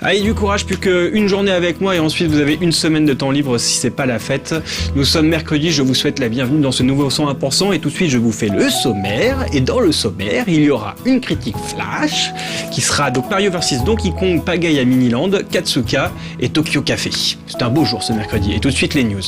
Allez, du courage, plus qu'une journée avec moi et ensuite vous avez une semaine de temps libre si c'est pas la fête. Nous sommes mercredi, je vous souhaite la bienvenue dans ce nouveau 101% et tout de suite je vous fais le sommaire. Et dans le sommaire, il y aura une critique flash qui sera donc Mario vs Donkey Kong, Pagaille Miniland, Katsuka et Tokyo Café. C'est un beau jour ce mercredi et tout de suite les news.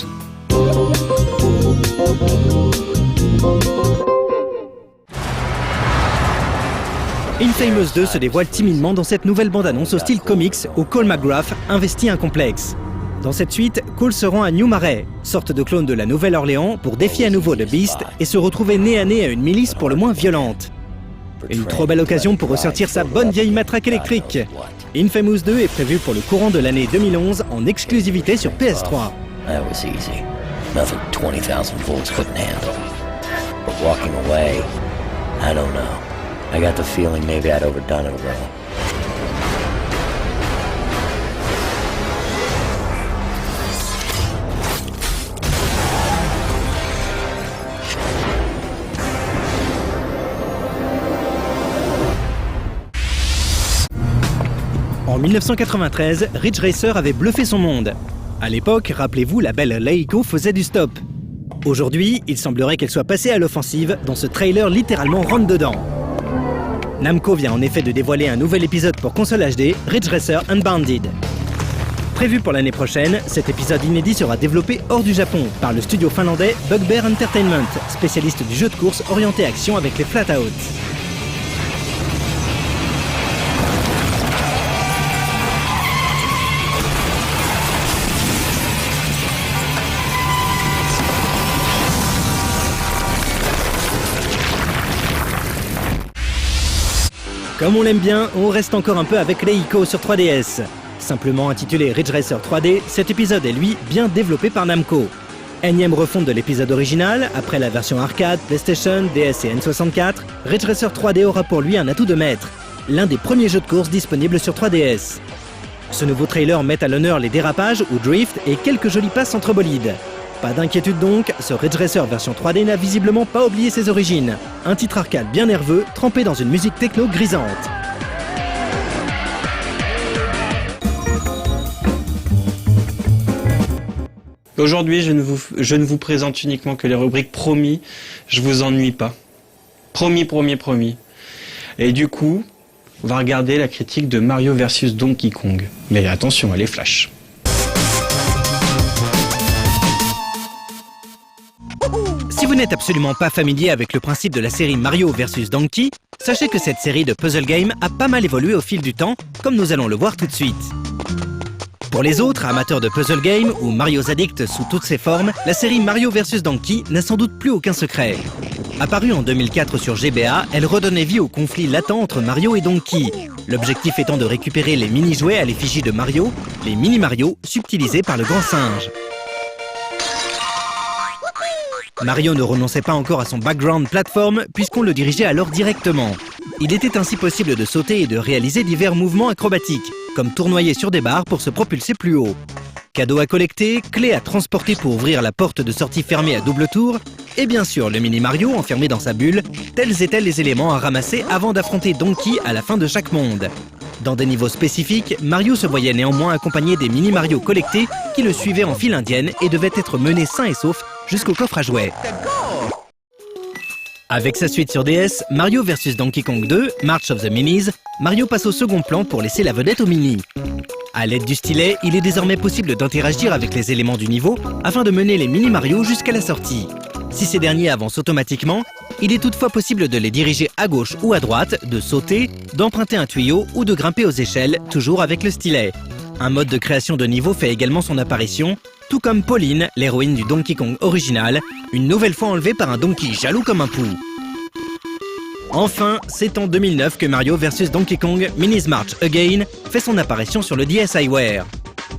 Infamous 2 se dévoile timidement dans cette nouvelle bande-annonce au style comics où Cole McGrath investit un complexe. Dans cette suite, Cole se rend à New Marais, sorte de clone de la Nouvelle-Orléans, pour défier à nouveau The Beast et se retrouver nez à nez à une milice pour le moins violente. Une trop belle occasion pour ressortir sa bonne vieille matraque électrique. Infamous 2 est prévu pour le courant de l'année 2011 en exclusivité sur PS3. That was easy. Nothing 20,000 volts couldn't handle. But walking away, I don't know. I got the feeling maybe I'd overdone it a little. En 1993, Ridge Racer avait bluffé son monde. À l'époque, rappelez-vous, la belle Leiko faisait du stop. Aujourd'hui, il semblerait qu'elle soit passée à l'offensive dans ce trailer littéralement rentre dedans. Namco vient en effet de dévoiler un nouvel épisode pour console HD, Ridge Racer Unbounded. Prévu pour l'année prochaine, cet épisode inédit sera développé hors du Japon par le studio finlandais Bugbear Entertainment, spécialiste du jeu de course orienté action avec les Flatout. Comme on l'aime bien, on reste encore un peu avec Leiko sur 3DS. Simplement intitulé Ridge Racer 3D, cet épisode est lui bien développé par Namco. Énième refonte de l'épisode original, après la version arcade, PlayStation, DS et N64, Ridge Racer 3D aura pour lui un atout de maître, l'un des premiers jeux de course disponibles sur 3DS. Ce nouveau trailer met à l'honneur les dérapages ou drift et quelques jolies passes entre bolides. Pas d'inquiétude donc, ce Ridge Racer version 3D n'a visiblement pas oublié ses origines. Un titre arcade bien nerveux, trempé dans une musique techno grisante. Aujourd'hui, je ne vous présente uniquement que les rubriques promis, je vous ennuie pas. Promis, promis, promis. Et du coup, on va regarder la critique de Mario vs Donkey Kong. Mais attention, elle est flash. Si vous n'êtes absolument pas familier avec le principe de la série Mario vs Donkey, sachez que cette série de puzzle games a pas mal évolué au fil du temps, comme nous allons le voir tout de suite. Pour les autres amateurs de puzzle games ou Mario's Addict sous toutes ses formes, la série Mario vs Donkey n'a sans doute plus aucun secret. Apparue en 2004 sur GBA, elle redonnait vie au conflit latent entre Mario et Donkey, l'objectif étant de récupérer les mini-jouets à l'effigie de Mario, les mini-Mario subtilisés par le grand singe. Mario ne renonçait pas encore à son background plateforme puisqu'on le dirigeait alors directement. Il était ainsi possible de sauter et de réaliser divers mouvements acrobatiques, comme tournoyer sur des barres pour se propulser plus haut. Cadeaux à collecter, clés à transporter pour ouvrir la porte de sortie fermée à double tour, et bien sûr le mini Mario enfermé dans sa bulle, tels étaient les éléments à ramasser avant d'affronter Donkey à la fin de chaque monde. Dans des niveaux spécifiques, Mario se voyait néanmoins accompagné des mini Mario collectés qui le suivaient en file indienne et devaient être menés sains et saufs jusqu'au coffre à jouets. Avec sa suite sur DS, Mario vs Donkey Kong 2, March of the Minis, Mario passe au second plan pour laisser la vedette aux mini. À l'aide du stylet, il est désormais possible d'interagir avec les éléments du niveau afin de mener les mini Mario jusqu'à la sortie. Si ces derniers avancent automatiquement, il est toutefois possible de les diriger à gauche ou à droite, de sauter, d'emprunter un tuyau ou de grimper aux échelles, toujours avec le stylet. Un mode de création de niveau fait également son apparition, tout comme Pauline, l'héroïne du Donkey Kong original, une nouvelle fois enlevée par un Donkey jaloux comme un pou. Enfin, c'est en 2009 que Mario vs Donkey Kong Minis March Again fait son apparition sur le DSiWare.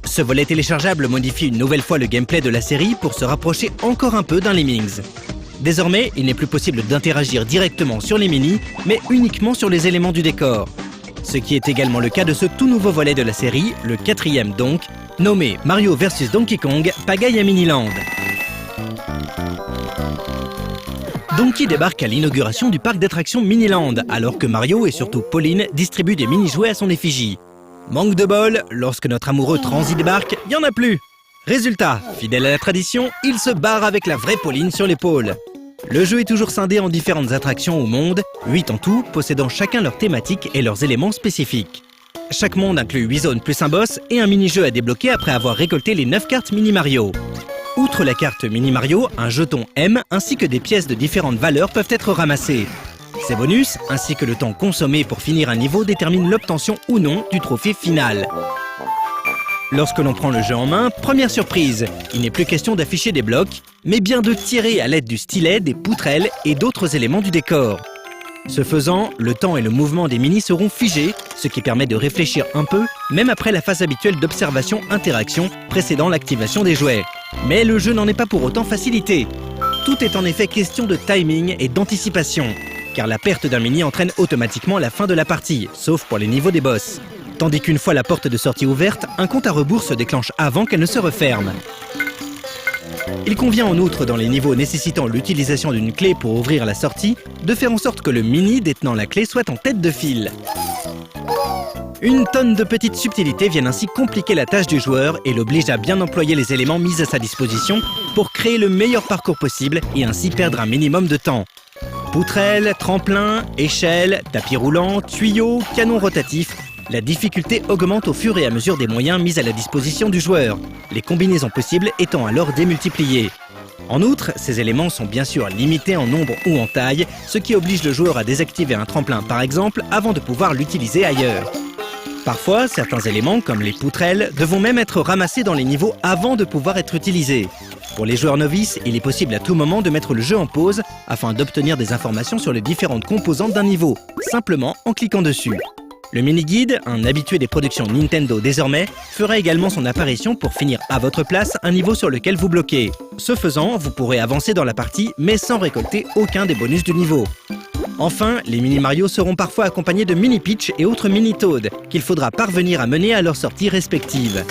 Ce volet téléchargeable modifie une nouvelle fois le gameplay de la série pour se rapprocher encore un peu d'un Lemmings. Désormais, il n'est plus possible d'interagir directement sur les minis, mais uniquement sur les éléments du décor. Ce qui est également le cas de ce tout nouveau volet de la série, le 4e donc, nommé Mario vs Donkey Kong Pagaille Miniland. Donkey débarque à l'inauguration du parc d'attractions Miniland, alors que Mario et surtout Pauline distribuent des mini-jouets à son effigie. Manque de bol, lorsque notre amoureux transi débarque, il n'y en a plus. Résultat, fidèle à la tradition, il se barre avec la vraie Pauline sur l'épaule. Le jeu est toujours scindé en différentes attractions au monde, 8 en tout, possédant chacun leur thématique et leurs éléments spécifiques. Chaque monde inclut 8 zones plus un boss et un mini-jeu à débloquer après avoir récolté les 9 cartes Mini Mario. Outre la carte Mini Mario, un jeton M ainsi que des pièces de différentes valeurs peuvent être ramassées. Ces bonus, ainsi que le temps consommé pour finir un niveau, déterminent l'obtention ou non du trophée final. Lorsque l'on prend le jeu en main, première surprise, il n'est plus question d'afficher des blocs, mais bien de tirer à l'aide du stylet, des poutrelles et d'autres éléments du décor. Ce faisant, le temps et le mouvement des minis seront figés, ce qui permet de réfléchir un peu, même après la phase habituelle d'observation-interaction précédant l'activation des jouets. Mais le jeu n'en est pas pour autant facilité. Tout est en effet question de timing et d'anticipation, car la perte d'un mini entraîne automatiquement la fin de la partie, sauf pour les niveaux des boss. Tandis qu'une fois la porte de sortie ouverte, un compte à rebours se déclenche avant qu'elle ne se referme. Il convient en outre, dans les niveaux nécessitant l'utilisation d'une clé pour ouvrir la sortie, de faire en sorte que le mini détenant la clé soit en tête de file. Une tonne de petites subtilités viennent ainsi compliquer la tâche du joueur et l'oblige à bien employer les éléments mis à sa disposition pour créer le meilleur parcours possible et ainsi perdre un minimum de temps. Poutrelles, tremplins, échelles, tapis roulants, tuyaux, canons rotatifs, la difficulté augmente au fur et à mesure des moyens mis à la disposition du joueur, les combinaisons possibles étant alors démultipliées. En outre, ces éléments sont bien sûr limités en nombre ou en taille, ce qui oblige le joueur à désactiver un tremplin par exemple avant de pouvoir l'utiliser ailleurs. Parfois, certains éléments, comme les poutrelles, devront même être ramassés dans les niveaux avant de pouvoir être utilisés. Pour les joueurs novices, il est possible à tout moment de mettre le jeu en pause afin d'obtenir des informations sur les différentes composantes d'un niveau, simplement en cliquant dessus. Le mini-guide, un habitué des productions Nintendo désormais, fera également son apparition pour finir à votre place un niveau sur lequel vous bloquez. Ce faisant, vous pourrez avancer dans la partie mais sans récolter aucun des bonus du niveau. Enfin, les Mini Mario seront parfois accompagnés de Mini Peach et autres Mini Toad, qu'il faudra parvenir à mener à leur sortie respective.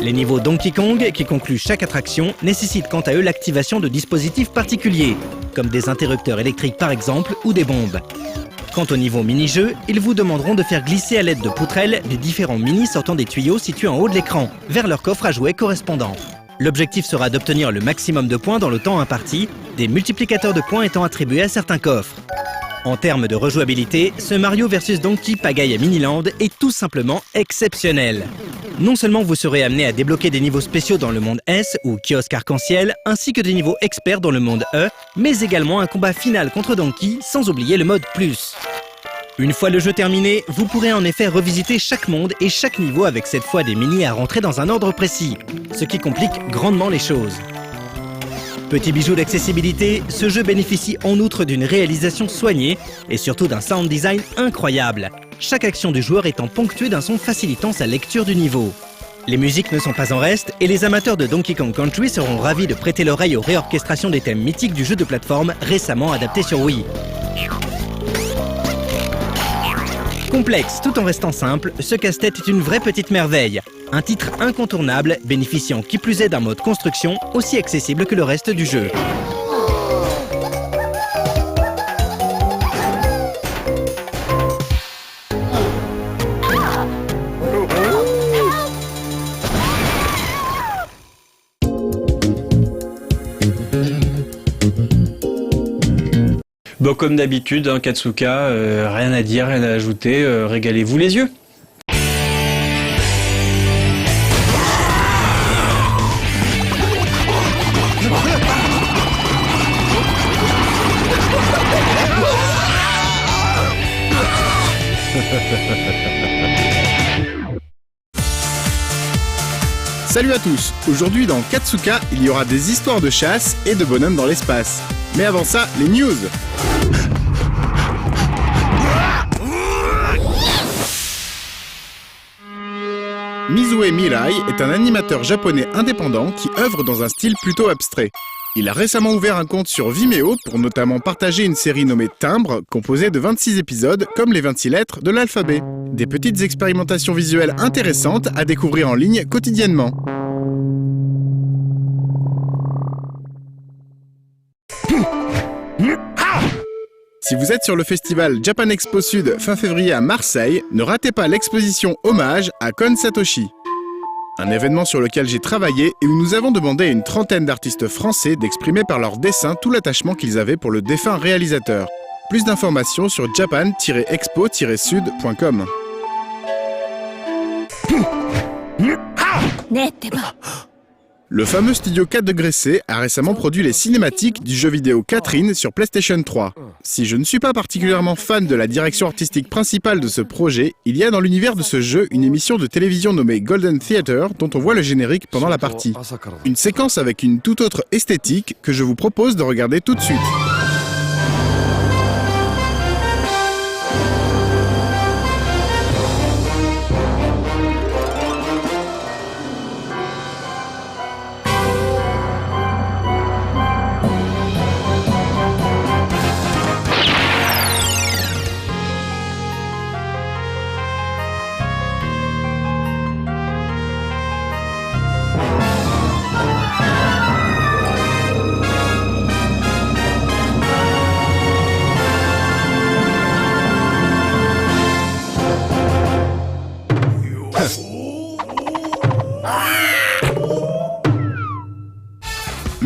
Les niveaux Donkey Kong, qui concluent chaque attraction, nécessitent quant à eux l'activation de dispositifs particuliers, comme des interrupteurs électriques par exemple, ou des bombes. Quant au niveau mini-jeu, ils vous demanderont de faire glisser à l'aide de poutrelles les différents minis sortant des tuyaux situés en haut de l'écran, vers leur coffre à jouets correspondant. L'objectif sera d'obtenir le maximum de points dans le temps imparti, des multiplicateurs de points étant attribués à certains coffres. En termes de rejouabilité, ce Mario vs Donkey Pagaille à Miniland est tout simplement exceptionnel. Non seulement vous serez amené à débloquer des niveaux spéciaux dans le monde S ou kiosque arc-en-ciel, ainsi que des niveaux experts dans le monde E, mais également un combat final contre Donkey, sans oublier le mode plus. Une fois le jeu terminé, vous pourrez en effet revisiter chaque monde et chaque niveau avec cette fois des minis à rentrer dans un ordre précis, ce qui complique grandement les choses. Petit bijou d'accessibilité, ce jeu bénéficie en outre d'une réalisation soignée et surtout d'un sound design incroyable, chaque action du joueur étant ponctuée d'un son facilitant sa lecture du niveau. Les musiques ne sont pas en reste et les amateurs de Donkey Kong Country seront ravis de prêter l'oreille aux réorchestrations des thèmes mythiques du jeu de plateforme récemment adapté sur Wii. Complexe tout en restant simple, ce casse-tête est une vraie petite merveille. Un titre incontournable, bénéficiant qui plus est d'un mode construction aussi accessible que le reste du jeu. Bon, comme d'habitude, hein, Katsuka, rien à dire, rien à ajouter, régalez-vous les yeux. Salut à tous. Aujourd'hui dans Katsuka, il y aura des histoires de chasse et de bonhommes dans l'espace. Mais avant ça, les news. Mizue Mirai est un animateur japonais indépendant qui œuvre dans un style plutôt abstrait. Il a récemment ouvert un compte sur Vimeo pour notamment partager une série nommée Timbre, composée de 26 épisodes comme les 26 lettres de l'alphabet. Des petites expérimentations visuelles intéressantes à découvrir en ligne quotidiennement. Si vous êtes sur le festival Japan Expo Sud fin février à Marseille, ne ratez pas l'exposition Hommage à Kon Satoshi. Un événement sur lequel j'ai travaillé et où nous avons demandé à une trentaine d'artistes français d'exprimer par leurs dessins tout l'attachement qu'ils avaient pour le défunt réalisateur. Plus d'informations sur japan-expo-sud.com. Le fameux studio 4 degrés C a récemment produit les cinématiques du jeu vidéo Catherine sur PlayStation 3. Si je ne suis pas particulièrement fan de la direction artistique principale de ce projet, il y a dans l'univers de ce jeu une émission de télévision nommée Golden Theater dont on voit le générique pendant la partie. Une séquence avec une toute autre esthétique que je vous propose de regarder tout de suite.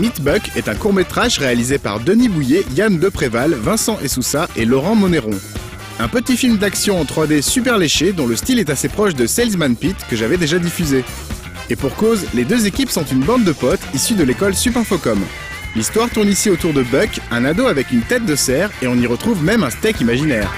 Meatbuck est un court-métrage réalisé par Denis Bouillet, Yann Depréval, Vincent Essoussa et Laurent Monéron. Un petit film d'action en 3D super léché dont le style est assez proche de Salesman Pete que j'avais déjà diffusé. Et pour cause, les deux équipes sont une bande de potes issus de l'école Supinfocom. L'histoire tourne ici autour de Buck, un ado avec une tête de cerf et on y retrouve même un steak imaginaire.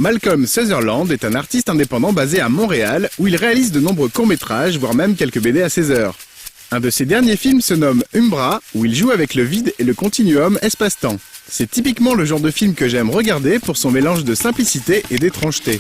Malcolm Sutherland est un artiste indépendant basé à Montréal où il réalise de nombreux courts-métrages, voire même quelques BD à ses heures. Un de ses derniers films se nomme Umbra, où il joue avec le vide et le continuum espace-temps. C'est typiquement le genre de film que j'aime regarder pour son mélange de simplicité et d'étrangeté.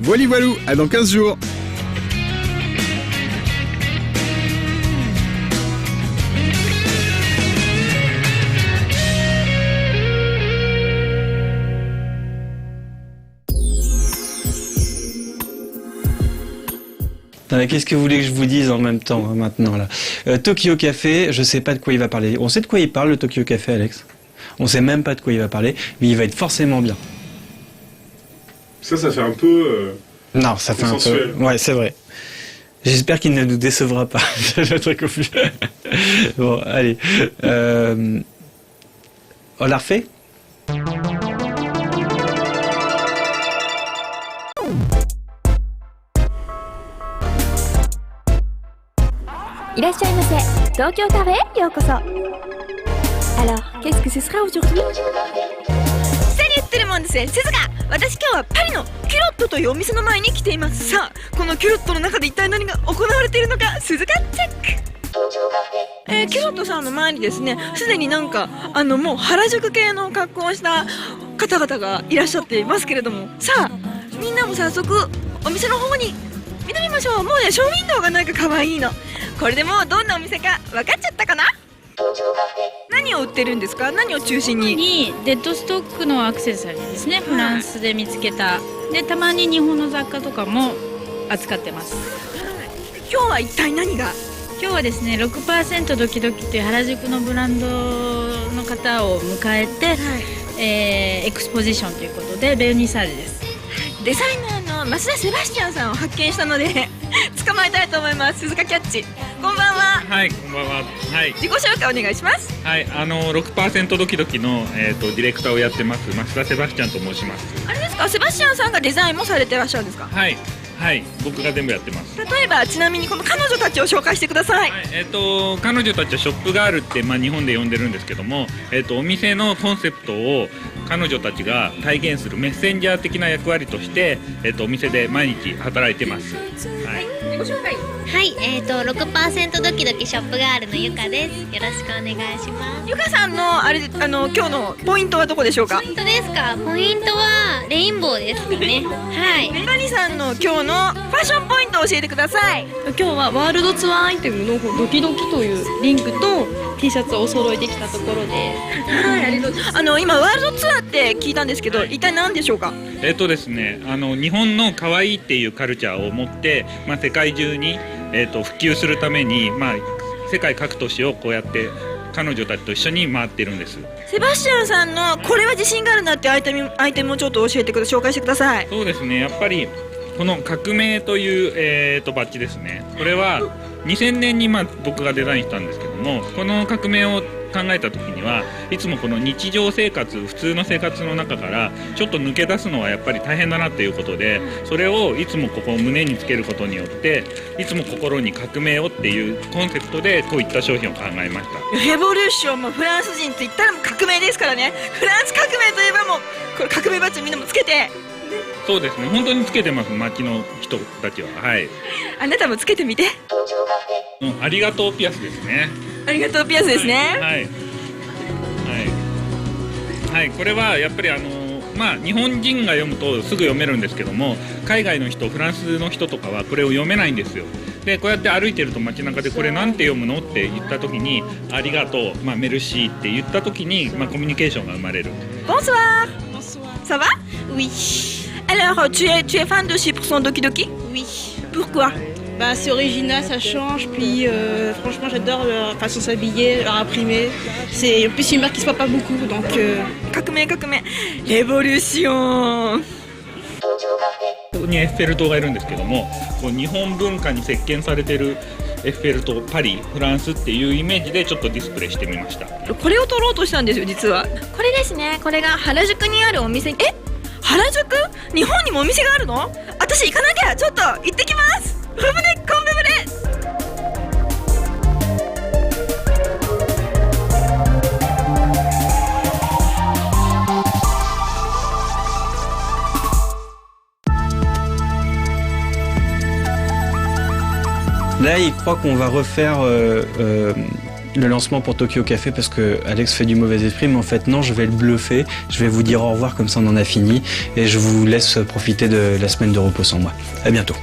Voili voilou, à dans 15 jours. Qu'est-ce que vous voulez que je vous dise en même temps maintenant là Tokyo Café, je sais pas de quoi il va parler. On sait de quoi il parle le Tokyo Café, Alex? On sait même pas de quoi il va parler, mais il va être forcément bien. Ça fait un peu... Non, ça fait consensuel. Un peu... Ouais, c'est vrai. J'espère qu'il ne nous décevra pas. C'est le truc au plus. Bon, allez. On l'a refait? Alors, qu'est-ce que ce sera aujourd'hui? 何言ってるもんですね。鈴鹿、私今日はパリのキュロットというお店の前に来ています。さあ、このキュロットの中で一体何が行われているのか、鈴鹿チェック。キュロットさんの前にですね、すでになんかもう原宿系の格好をした方々がいらっしゃっていますけれども、さあ、みんなも早速お店の方に見てみましょう。もうね、ショーウィンドウがなんか可愛いの。これでもうどんなお店か分かっちゃったかな？何を売ってるんですか？何を中心に？デッドストックのアクセサリーですね。フランスで見つけた。で、たまに日本の雑貨とかも扱ってます。今日は一体何が？今日はですね、6% ドキドキという原宿のブランドの方を迎えて、エクスポジションということでベルニサージです。デザイナーの増田セバスチャンさんを発見したので捕まえたいと思います。鈴鹿キャッチ、こんばんは。はい、こんばんは。はい。自己紹介お願いします。はい、6% ドキドキのディレクターをやってます増田セバスチャンと申します。あれですか、セバスチャンさんがデザインもされてらっしゃるんですか？はい。はい、僕が全部やってます。例えばちなみにこの彼女たちを紹介してください。はい、彼女たちはショップガールって、日本で呼んでるんですけども、お店のコンセプトを彼女たちが体現するメッセンジャー的な役割として、お店で毎日働いてます。はい。自己紹介。はい、6% ドキドキショップガールのゆかです。よろしくお願いします。ゆかさんの今日のポイントはどこでしょうか？ポイントですか？ポイントはレインボーですかね。はい。メガニさんの今日のファッションポイントを教えてください。今日はワールドツアーアイテムのドキドキというリンクと T シャツをお揃いできたところで、はい、ありがとうございます。今ワールドツアーって聞いたんですけど、一体何でしょうか？ですね、日本の可愛いっていうカルチャーを持って、世界中に、普及するために、世界各都市をこうやって彼女たちと一緒に回ってるんです。セバスチャンさんのこれは自信があるなってアイテムをちょっと紹介してください。そうですね、やっぱりこの革命という、バッジですね。これは2000年に僕がデザインしたんですけども、この革命を考えた時にはいつもこの日常生活、普通の生活の中からちょっと抜け出すのはやっぱり大変だなということで、それをいつもここ胸につけることによっていつも心に革命をっていうコンセプトでこういった商品を考えました。レボリューションもフランス人って言ったらもう革命ですからね。フランス革命といえばもうこれ革命バッジみんなもつけて。そうですね、本当につけてます、街の人たちは。はい。あなたもつけてみて。ありがとうピアスですね。ありがとうピアスですね。はいはいはい、これはやっぱり日本人が読むとすぐ読めるんですけども、海外の人、フランスの人とかはこれを読めないんですよ。でこうやって歩いてると街中でこれなんて読むのって言った時にありがとう、メルシーって言った時に、コミュニケーションが生まれる。Bonsoir. Ça va? Oui. Alors, tu es fan de 6% Doki Doki? Oui. Pourquoi? c'est original, ça change, puis franchement j'adore leur façon de s'habiller, leur imprimer. En plus c'est une marque qui se voit pas beaucoup, donc... 革命レボリューション。ここにエッフェル塔がいるんですけども、こう日本文化に席巻されてるエッフェル塔、パリ、フランスっていうイメージでちょっとディスプレイしてみました。これを撮ろうとしたんですよ、実は。これですね、これが原宿にあるお店。原宿？日本にもお店があるの？私行かなきゃ。ちょっと行ってきます。ブブネコンブブネ。Là, il croit qu'on va refaire le lancement pour Tokyo Café parce que Alex fait du mauvais esprit, mais en fait non, je vais le bluffer, je vais vous dire au revoir comme ça on en a fini et je vous laisse profiter de la semaine de repos sans moi. À bientôt.